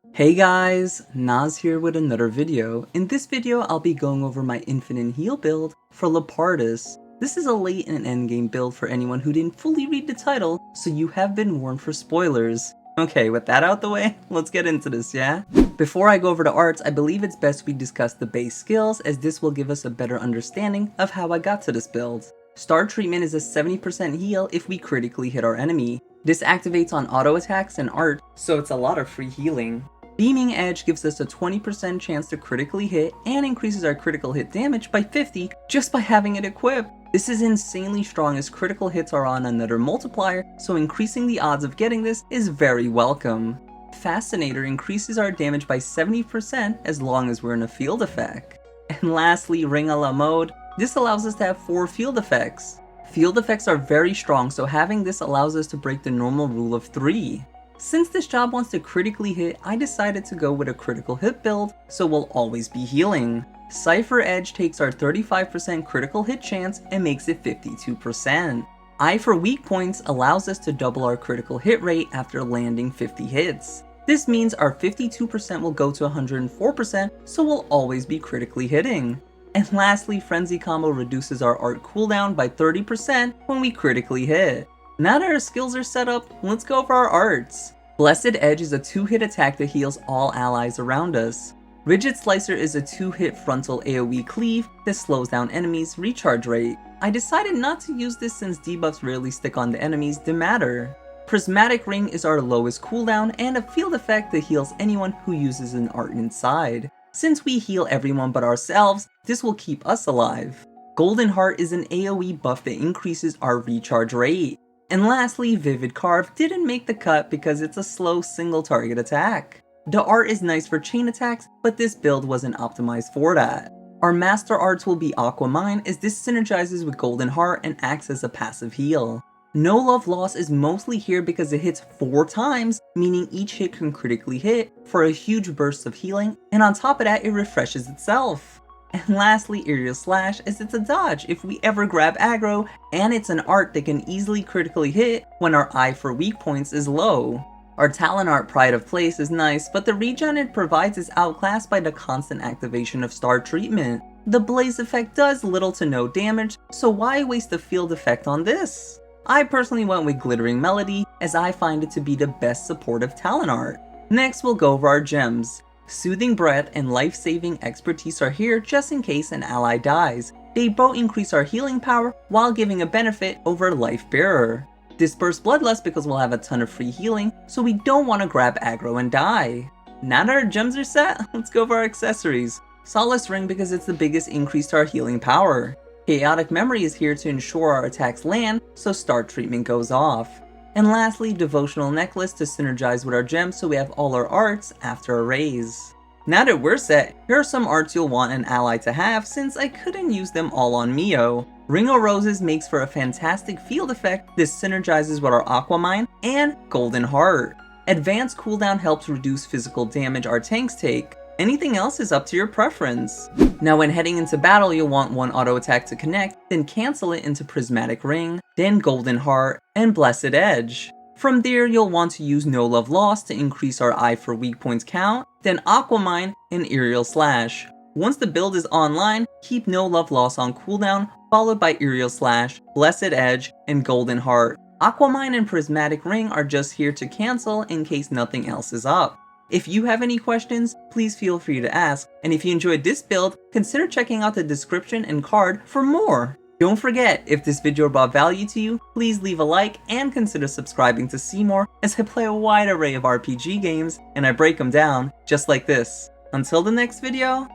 Hey guys, Naz here with another video. In this video, I'll be going over my infinite heal build for Lapidarist. This is a late and endgame build for anyone who didn't fully read the title, so you have been warned for spoilers. Okay, with that out the way, let's get into this, yeah? Before I go over the arts, I believe it's best we discuss the base skills, as this will give us a better understanding of how I got to this build. Star Treatment is a 70% heal if we critically hit our enemy. This activates on auto attacks and art, so it's a lot of free healing. Beaming Edge gives us a 20% chance to critically hit and increases our critical hit damage by 50 just by having it equipped. This is insanely strong as critical hits are on another multiplier, so increasing the odds of getting this is very welcome. Fascinator increases our damage by 70% as long as we're in a field effect. And lastly, Ring a la Mode. This allows us to have 4 field effects. Field effects are very strong, so having this allows us to break the normal rule of 3. Since this job wants to critically hit, I decided to go with a critical hit build, so we'll always be healing. Cypher Edge takes our 35% critical hit chance and makes it 52%. Eye for weak points allows us to double our critical hit rate after landing 50 hits. This means our 52% will go to 104%, so we'll always be critically hitting. And lastly, Frenzy Combo reduces our art cooldown by 30% when we critically hit. Now that our skills are set up, let's go over our arts. Blessed Edge is a 2-hit attack that heals all allies around us. Rigid Slicer is a 2-hit frontal AOE cleave that slows down enemies' recharge rate. I decided not to use this since debuffs rarely stick on the enemies that matter. Prismatic Ring is our lowest cooldown and a field effect that heals anyone who uses an art inside. Since we heal everyone but ourselves, this will keep us alive. Golden Heart is an AOE buff that increases our recharge rate. And lastly, Vivid Carve didn't make the cut because it's a slow single target attack. The art is nice for chain attacks, but this build wasn't optimized for that. Our master arts will be Aquamine, as this synergizes with Golden Heart and acts as a passive heal. No Love Lost is mostly here because it hits 4 times, meaning each hit can critically hit for a huge burst of healing, and on top of that it refreshes itself. And lastly, Aerial Slash, as it's a dodge if we ever grab aggro, and it's an art that can easily critically hit when our eye for weak points is low. Our talent art Pride of Place is nice, but the regen it provides is outclassed by the constant activation of Star Treatment. The Blaze effect does little to no damage, so why waste the field effect on this? I personally went with Glittering Melody, as I find it to be the best supportive talent art. Next, we'll go over our gems. Soothing Breath and Life-Saving Expertise are here just in case an ally dies. They both increase our healing power while giving a benefit over Life Bearer. Disperse Bloodlust because we'll have a ton of free healing, so we don't want to grab aggro and die. Now that our gems are set, let's go over our accessories. Solace Ring because it's the biggest increase to our healing power. Chaotic Memory is here to ensure our attacks land, so Star Treatment goes off. And lastly, Devotional Necklace to synergize with our gems so we have all our arts after a raise. Now that we're set, here are some arts you'll want an ally to have since I couldn't use them all on Mio. Ring of Roses makes for a fantastic field effect that synergizes with our Aquamine and Golden Heart. Advanced cooldown helps reduce physical damage our tanks take. Anything else is up to your preference. Now when heading into battle, you'll want one auto attack to connect, then cancel it into Prismatic Ring, then Golden Heart, and Blessed Edge. From there, you'll want to use No Love Lost to increase our eye for weak points count, then Aquamine and Aerial Slash. Once the build is online, keep No Love Lost on cooldown, followed by Aerial Slash, Blessed Edge, and Golden Heart. Aquamine and Prismatic Ring are just here to cancel in case nothing else is up. If you have any questions, please feel free to ask, and if you enjoyed this build, consider checking out the description and card for more. Don't forget, if this video brought value to you, please leave a like and consider subscribing to see more, as I play a wide array of RPG games and I break them down just like this. Until the next video,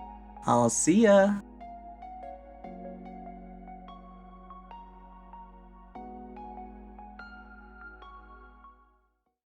I'll see ya!